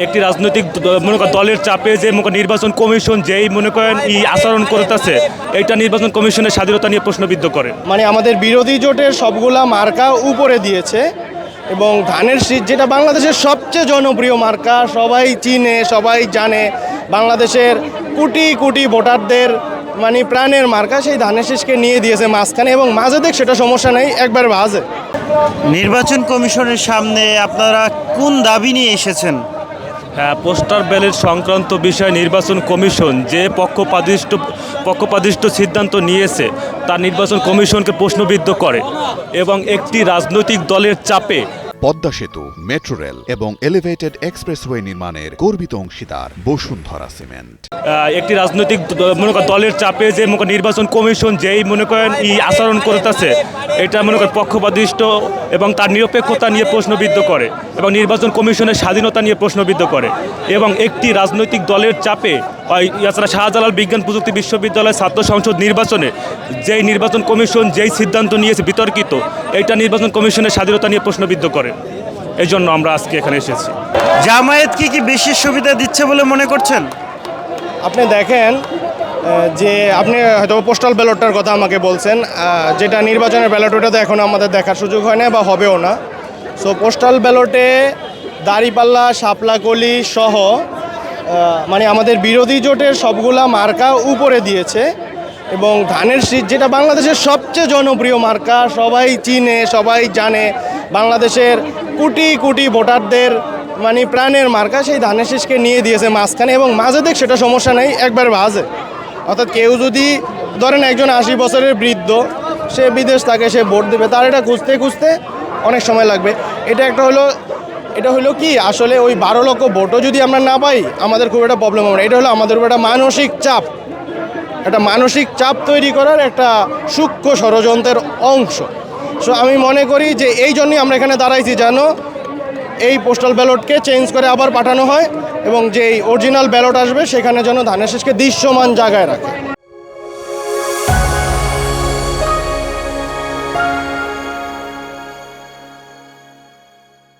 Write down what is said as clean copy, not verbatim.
একটি রাজনৈতিক মনে করেন দলের চাপে যে মনে করেন নির্বাচন কমিশন যেই মনে করেন আচরণ করতেছে, এটা নির্বাচন কমিশনের স্বাধীনতা নিয়ে প্রশ্নবিদ্ধ করে। মানে আমাদের বিরোধী জোটের সবগুলা মার্কা উপরে দিয়েছে এবং ধানের শীষ যেটা বাংলাদেশের সবচেয়ে জনপ্রিয় মার্কা, সবাই চিনে সবাই জানে, বাংলাদেশের কোটি কোটি ভোটারদের মানে প্রাণের মার্কা, সেই ধানের শীষকে নিয়ে দিয়েছে মাঝখানে এবং মাঝে দেখ সেটা সমস্যা নেই, একবার বাজে। নির্বাচন কমিশনের সামনে আপনারা কোন দাবি নিয়ে এসেছেন? হ্যাঁ, পোস্টার ব্যালট সংক্রান্ত বিষয়ে নির্বাচন কমিশন যে পক্ষপাতিষ্ঠ সিদ্ধান্ত নিয়েছে তা নির্বাচন কমিশনকে প্রশ্নবিদ্ধ করে এবং একটি রাজনৈতিক দলের চাপে পদ্মা সেতু, মেট্রো রেল এবং এলিভেটেড এক্সপ্রেসওয়ে নির্মাণের গর্বিত অংশীদার বসুন্ধরা সিমেন্ট। একটি রাজনৈতিক মনে করেন দলের চাপে যে মনে করেন নির্বাচন কমিশন যেই মনে করেন আচরণ করতেছে, এটা মনে করেন পক্ষপাতিষ্ঠ এবং তার নিরপেক্ষতা নিয়ে প্রশ্নবিদ্ধ করে এবং নির্বাচন কমিশনের স্বাধীনতা নিয়ে প্রশ্নবিদ্ধ করে এবং একটি রাজনৈতিক দলের চাপে এছাড়া শাহজালাল বিজ্ঞান প্রযুক্তি বিশ্ববিদ্যালয় ছাত্র সংসদ নির্বাচনে যেই নির্বাচন কমিশন যেই সিদ্ধান্ত নিয়েছে বিতর্কিত, এটা নির্বাচন কমিশনের স্বাধীনতা নিয়ে প্রশ্নবিদ্ধ করে। এই জন্য আমরা আজকে এখানে এসেছি। জামায়াত কি বেশি সুবিধা দিচ্ছে বলে মনে করছেন? আপনি দেখেন যে আপনি হয়তো পোস্টাল ব্যালটটার কথা আমাকে বলছেন, যেটা নির্বাচনের ব্যালট, ওটা তো এখনও আমাদের দেখার সুযোগ হয় না বা হবেও না। সো পোস্টাল ব্যালটে দাঁড়িপাল্লা, শাপলাকলি সহ মানে আমাদের বিরোধী জোটের সবগুলা মার্কা উপরে দিয়েছে এবং ধানের শীষ যেটা বাংলাদেশের সবচেয়ে জনপ্রিয় মার্কা, সবাই চিনে সবাই জানে, বাংলাদেশের কোটি কোটি ভোটারদের মানে প্রাণের মার্কা, সেই ধানের শীষকে নিয়ে দিয়েছে মাঝখানে এবং মাঝে দেখ সেটা সমস্যা নেই, একবার বাজে। অর্থাৎ কেউ যদি ধরেন একজন 80 বছরের বৃদ্ধ, সে বিদেশ থাকে, সে ভোট দেবে, তার এটা খুঁজতে খুঁজতে অনেক সময় লাগবে। এটা হলো কি আসলে ওই 12 লক্ষ ভোটও যদি আমরা না পাই আমাদের খুব একটা প্রবলেম হবে না। এটা হলো আমাদের উপর একটা মানসিক চাপ তৈরি করার একটা সূক্ষ্ম ষড়যন্ত্রের অংশ। সো আমি মনে করি যে এই জন্যই আমরা এখানে দাঁড়াইছি, যেন এই পোস্টাল ব্যালটকে চেঞ্জ করে আবার পাঠানো হয় এবং যেই অরিজিনাল ব্যালট আসবে সেখানে যেন ধানের শীষকে দৃশ্যমান জায়গায় রাখে।